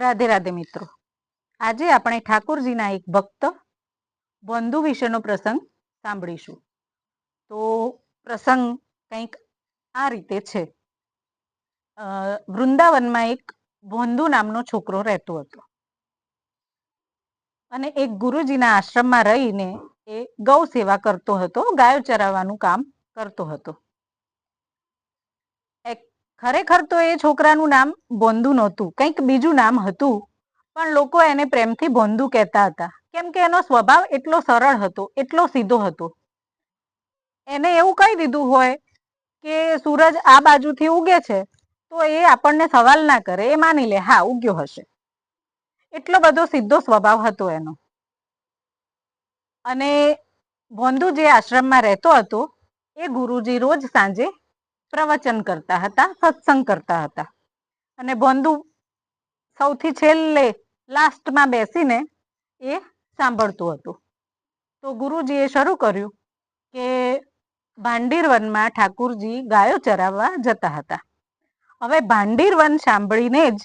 રાધે રાધે મિત્રો, આજે આપણે ઠાકોરજીના એક ભક્ત બંધુ વિશેનો પ્રસંગ સાંભળીશું. તો પ્રસંગ કંઈક આ રીતે છે. વૃંદાવનમાં એક બંધુ નામનો છોકરો રહેતો હતો અને એક ગુરુજીના આશ્રમમાં રહીને એ ગૌ સેવા કરતો હતો, ગાયો ચરાવવાનું કામ કરતો હતો. ખરેખર તો એ છોકરાનું નામ બોંધુ નહોતું, કંઈક બીજું નામ હતું, પણ લોકો એને પ્રેમથી બોંધુ કહેતા હતા, કેમ કે એનો સ્વભાવ એટલો સરળ હતો, એટલો સીધો હતો. એને એવું કહી દીધું હોય કે સૂરજ આ બાજુથી ઉગે છે તો એ આપણને સવાલ ના કરે, એ માની લે હા ઉગ્યો હશે. એટલો બધો સીધો સ્વભાવ હતો એનો. અને બોંધુ જે આશ્રમમાં રહેતો હતો એ ગુરુજી રોજ સાંજે પ્રવચન કરતા હતા, સત્સંગ કરતા હતા. અને બોંધુ સૌથી છેલ્લે લાસ્ટમાં બેસીને એ સાંભળતું હતું. તો ગુરુજીએ શરૂ કર્યું કે ભાંડીર વનમાં ઠાકુરજી ગાયો ચરાવવા જતા હતા. હવે ભાંડીર વન સાંભળીને જ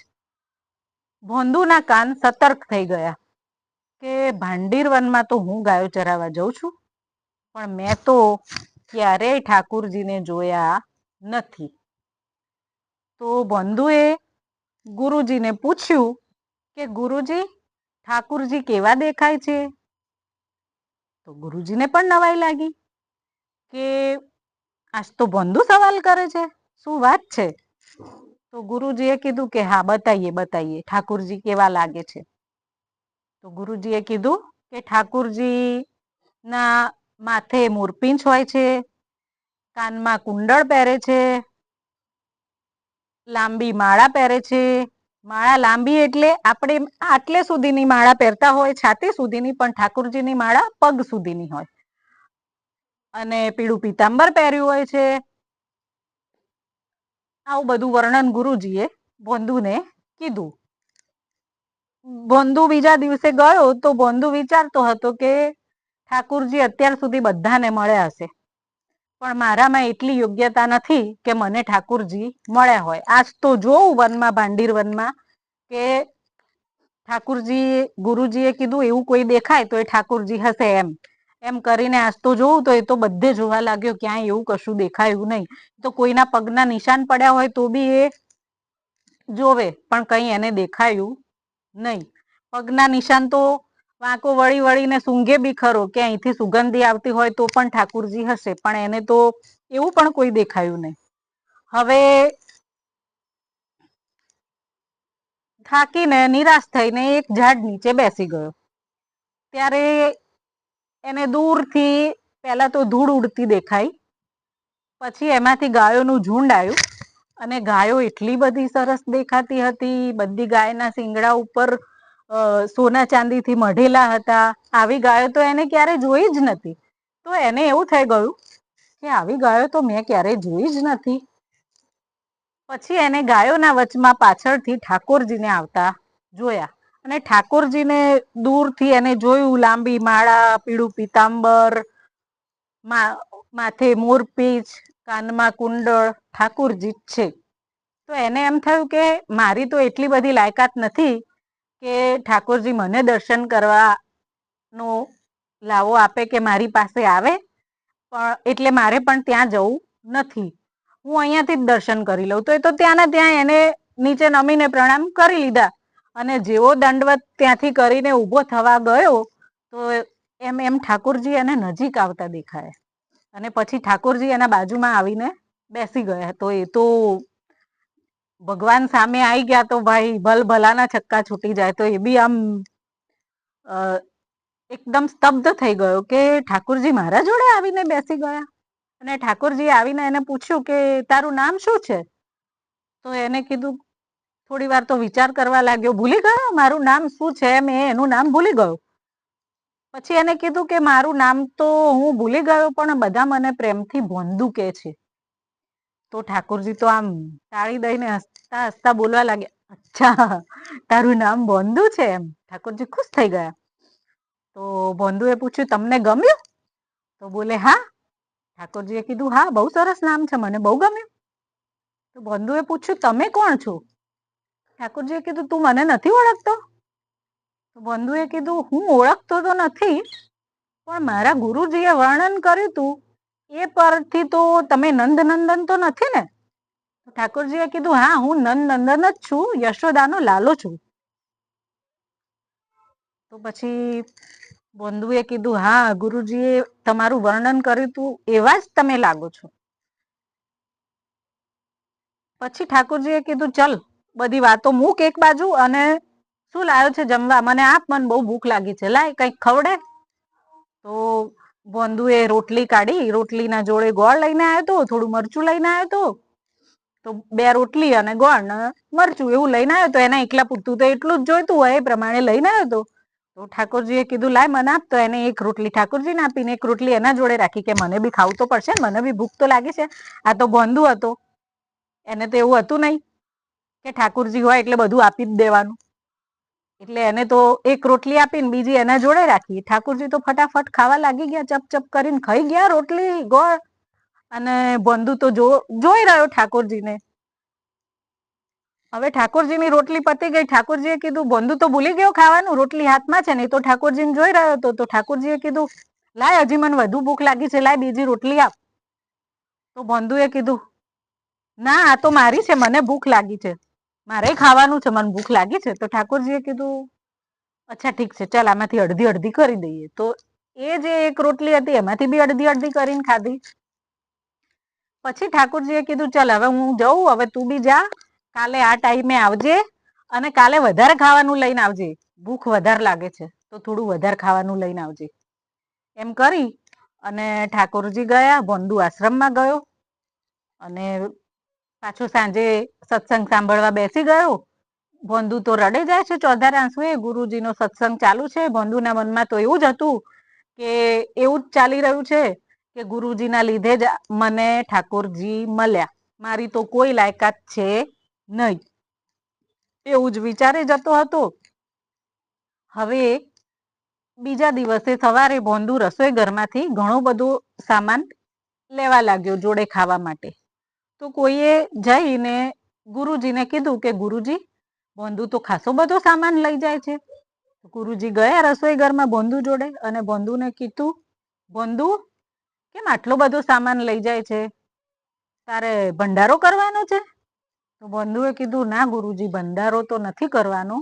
બોંધુના કાન સતર્ક થઈ ગયા કે ભાંડીર વનમાં તો હું ગાયો ચરાવવા જઉં છું, પણ મેં તો ક્યારેય ઠાકુરજીને જોયા નથી. તો બોંધુએ ગુરુજીને પૂછ્યું કે ગુરુજી, ઠાકુરજી કેવા દેખાય છે? તો ગુરુજીને પણ નવાઈ લાગી કે આજ તો બોંધુ સવાલ કરે છે, શું વાત છે? તો ગુરુજીએ કીધું કે હા બતાઈએ ઠાકુરજી કેવા લાગે છે. તો ગુરુજીએ કીધું કે ઠાકુરજી ના માથે મોરપીંછ હોય છે, કાનમાં કુંડળ પહેરે છે, લાંબી માળા પહેરે છે. માળા લાંબી એટલે આપણે આટલે સુધીની માળા પહેરતા હોય, છાતી સુધીની, પણ ઠાકુરજીની માળા પગ સુધીની હોય. અને પીળું પીતાંબર પહેર્યું હોય છે. આવું બધું વર્ણન ગુરુજીએ બોંધુને કીધું. બોંધુ બીજા દિવસે ગયો તો બોંધુ વિચારતો હતો કે ઠાકુરજી અત્યાર સુધી બધાને મળ્યા હશે, પણ મારામાં એટલી યોગ્યતા નથી કે મને ઠાકુરજી મળ્યા હોય. આજ તો જોઉં વનમાં, ભાંડીર વનમાં, કે ઠાકુરજી, ગુરુજીએ કીધું એવું કોઈ દેખાય તો એ ઠાકુરજી હશે એમ કરીને આજ તો જોઉં તો એ તો બધે જોવા લાગ્યો, ક્યાંય એવું કશું દેખાયું નહીં. તો કોઈના પગના નિશાન પડ્યા હોય તો બી એ જોવે, પણ કઈ એને દેખાયું નહીં. પગના નિશાન તો વાંકો વળી વળીને સૂંઘે બી ખરો કે અહીંથી સુગંધી આવતી હોય તો પણ ઠાકુરજી હશે, પણ એને તો એવું પણ કોઈ દેખાયું નહીં. હવે થાકીને નિરાશ થઈને એક ઝાડ નીચે બેસી ગયો. ત્યારે એને દૂરથી પહેલા તો ધૂળ ઉડતી દેખાઈ, પછી એમાંથી ગાયોનું ઝુંડ આવ્યું અને ગાયો એટલી બધી સરસ દેખાતી હતી. બધી ગાયના શિંગડા ઉપર સોના ચાંદીથી મઢેલા હતા. આવી ગાયો તો એને ક્યારે જોઈ જ નથી. તો એને એવું થઈ ગયું કે આવી ગાયો તો મેં ક્યારેય જોઈ જ નથી. પછી એને ગાયોના વચમાં પાછળથી ઠાકોરજીને આવતા જોયા અને ઠાકોરજીને દૂરથી એને જોયું, લાંબી માળા, પીળું પીતાંબર, માથે મોરપીંછ, કાનમાં કુંડળ, ઠાકુરજી જ છે. તો એને એમ થયું કે મારી તો એટલી બધી લાયકાત નથી કે ઠાકોરજી મને દર્શન કરવાનો લાવો આપે કે મારી પાસે આવે, પણ એટલે મારે પણ ત્યાં જવું નથી. હું અહીંયાથી જ દર્શન કરી લઉં. તો એ તો ત્યાંના ત્યાં એને નીચે નમીને પ્રણામ કરી લીધા અને જેવો દંડવત ત્યાંથી કરીને ઊભો થવા ગયો તો એમ એમ ઠાકોરજી એને નજીક આવતા દેખાયા અને પછી ઠાકોરજી એના બાજુમાં આવીને બેસી ગયા. તો એ તો ભગવાન સામે આવી ગયા તો ભાઈ ભલ ભલાના છક્કા છૂટી જાય. તો એ બી આમ એકદમ સ્તબ્ધ થઈ ગયો કે ઠાકોરજી મારા જોડે આવીને બેસી ગયા. અને ઠાકોરજી આવીને એને પૂછ્યું કે તારું નામ શું છે? તો એને કીધું, થોડી વાર તો વિચાર કરવા લાગ્યો, ભૂલી ગયો મારું નામ શું છે, મેં એનું નામ ભૂલી ગયો. પછી એને કીધું કે મારું નામ તો હું ભૂલી ગયો, પણ બધા મને પ્રેમથી બોંધુ કહે છે. તો ઠાકોરજી તો આમ તાળી દઈને હસતા હસતા બોલવા લાગ્યા, અચ્છા તારું નામ બોંધુ છે એમ. ઠાકોરજી ખુશ થઈ ગયા. તો બોંધુએ પૂછ્યું, તમને ગમ્યું? તો બોલે હા. ઠાકોરજીએ કીધું હા, બહુ સરસ નામ છે, મને બહુ ગમ્યું. તો બોંધુએ પૂછ્યું, તમે કોણ છો? ઠાકોરજીએ કીધું તું મને નથી ઓળખતો? તો બંધુએ કીધું હું ઓળખતો તો નથી, પણ મારા ગુરુજીએ વર્ણન કર્યું તું એ પરથી તો તમે નંદનંદન તો નથી ને? ઠાકોરજીએ કીધું હા, હું નંદનંદન જ છું, યશોદાનો લાલો છું. તો પછી બંધુએ કીધું હા, ગુરુજીએ તમારું વર્ણન કર્યું તું એવા જ તમે લાગો છો. પછી ઠાકોરજીએ કીધું ચલ બધી વાતો મૂક એક બાજુ, અને શું લાવ્યો છે જમવા? મને આપ, મને બહુ ભૂખ લાગી છે, લાય કંઈક ખવડે. તો બંધુએ રોટલી કાઢી, રોટલીના જોડે ગોળ લઈને આવ્યો હતો, થોડું મરચું લઈને આવ્યો હતો. તો 2 રોટલી અને ગોળ ને મરચું એવું લઈને આવ્યો તો એને એકલા પૂરતું તો એટલું જ જોઈતું હોય એ પ્રમાણે લઈને આવ્યો હતો. તો ઠાકોરજીએ કીધું લાય મને આપ, તો એને એક રોટલી ઠાકોરજીને આપીને એક રોટલી એના જોડે રાખી કે મને બી ખાવું તો પડશે ને, મને બી ભૂખ તો લાગી છે. આ તો બંધુ હતો, એને તો એવું હતું નહીં કે ઠાકોરજી હોય એટલે બધું આપી જ દેવાનું. એટલે એને તો એક રોટલી આપીને બીજી એના જોડે રાખી. ઠાકોરજી તો ફટાફટ ખાવા લાગી ગયા, ચપ ચપ કરીને ખાઈ ગયા રોટલી ગોળ. અને બંધુ તો જોઈ રહ્યો ઠાકોરજીને. હવે ઠાકોરજીની રોટલી પતી ગઈ. ઠાકોરજીએ કીધું બંધુ તો ભૂલી ગયો ખાવાનું, રોટલી હાથમાં છે ને. એ તો ઠાકોરજીને જોઈ રહ્યો હતો. તો ઠાકોરજીએ કીધું લાય, હજી મને વધુ ભૂખ લાગી છે, લાય બીજી રોટલી આપ. તો બંધુએ કીધું ના, આ તો મારી છે, મને ભૂખ લાગી છે, મારે ખાવાનું છે, મને ભૂખ લાગી છે. તો ઠાકોરજીએ કીધું અચ્છા ઠીક છે, ચાલ આમાંથી અડધી અડધી કરી દઈએ. તો એ જે એક રોટલી હતી એમાંથી બી અડધી અડધી કરીને ખાધી. પછી ઠાકોરજીએ કીધું ચાલ હવે હું જઉં, હવે તું બી જા, કાલે આ ટાઈમે આવજે અને કાલે વધારે ખાવાનું લઈને આવજે, ભૂખ વધારે લાગે છે તો થોડું વધારે ખાવાનું લઈને આવજે. એમ કરી અને ઠાકોરજી ગયા, બંધુ આશ્રમમાં ગયો અને પાછો સાંજે સત્સંગ સાંભળવા બેસી ગયો. બંધુ તો રડે જાય છે ચોધાર આંસુએ, ગુરુજીનો સત્સંગ ચાલુ છે. બંધુના મનમાં તો એવું જ હતું કે એવું જ ચાલી રહ્યું છે કે ગુરુજીના લીધે જ મને ઠાકોરજી મળ્યા, મારી તો કોઈ લાયકાત છે નહીં, એવું જ વિચારે જતો હતો. હવે બીજા દિવસે સવારે બંધુ રસોઈ ઘરમાંથી ઘણો બધો સામાન લેવા લાગ્યો જોડે ખાવા માટે. તો કોઈએ જઈને ગુરુજીને કીધું કે ગુરુજી, બંધુ તો ખાસો બધો સામાન લઈ જાય છે. ગુરુજી ગયા રસોઈ ઘરમાં બંધુ જોડે અને બંધુને કીધું બંધુ, કેમ આટલો બધો સામાન લઈ જાય છે? તારે ભંડારો કરવાનો છે? તો બંધુએ કીધું ના ગુરુજી, ભંડારો તો નથી કરવાનો,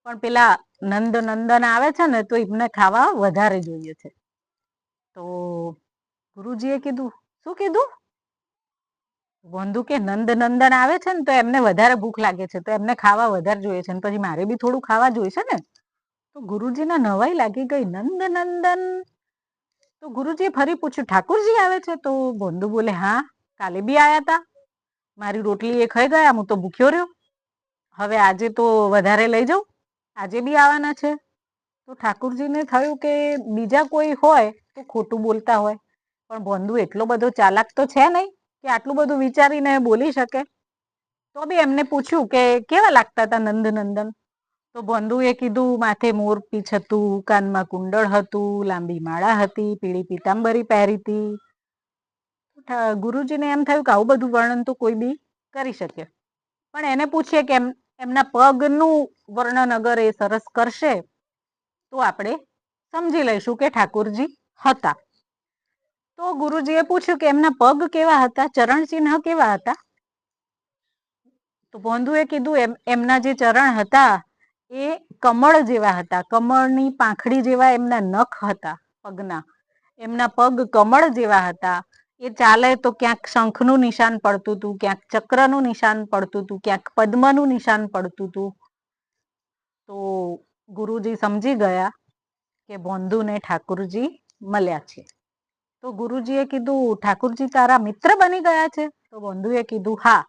પણ પેલા નંદ નંદન આવે છે ને તો એમને ખાવા વધારે જોઈએ છે. તો ગુરુજીએ કીધું શું કીધું? બંધુ કે નંદ નંદન આવે છે ને તો એમને વધારે ભૂખ લાગે છે, તો એમને ખાવા વધારે જોઈએ છે, ને પછી મારે બી થોડું ખાવા જોઈશે ને. તો ગુરુજીને નવાઈ લાગી ગઈ, નંદ નંદન. તો ગુરુજીએ ફરી પૂછ્યું ઠાકોરજી આવે છે? તો બંધુ બોલે હા, કાલે બી આયા તા, મારી રોટલી એ ખાઈ ગયા, હું તો ભૂખ્યો રહ્યો. હવે આજે તો વધારે લઈ જાઉં, આજે બી આવવાના છે. તો ઠાકોરજીને થયું કે બીજા કોઈ હોય તો ખોટું બોલતા હોય, પણ બંધુ એટલો બધો ચાલાક તો છે નહીં કે આટલું બધું વિચારીને બોલી શકે. તો બી એમને પૂછ્યું કે કેવા લાગતા હતા નંદ નંદન? તો બંધુએ કીધું માથે મોરપીંછ હતું, કાનમાં કુંડળ હતું, લાંબી માળા હતી, પીળી પીતાંબરી પહેરી હતી. ગુરુજીને એમ થયું કે આવું બધું વર્ણન તો કોઈ બી કરી શકે, પણ એને પૂછીએ કે એમના પગનું વર્ણન અગર એ સરસ કરશે તો આપણે સમજી લઈશું કે ઠાકોરજી હતા. તો ગુરુજીએ પૂછ્યું કે એમના પગ કેવા હતા, ચરણ ચિહ્ન કેવા હતા? તો બંધુએ કીધું એમના જે ચરણ હતા એ કમળ જેવા હતા, કમળની પાંખડી જેવા એમના નખ હતા પગના. એમના પગ કમળ જેવા હતા. એ ચાલે તો ક્યાંક શંખનું નિશાન પડતું હતું, ક્યાંક ચક્રનું નિશાન પડતું હતું, ક્યાંક પદ્મનું નિશાન પડતું હતું. તો ગુરુજી સમજી ગયા કે બંધુને ઠાકોરજી મળ્યા છે. તો ગુરુજીએ કીધું ઠાકોરજી તારા મિત્ર બની ગયા છે? તો બંધુએ કીધું હા,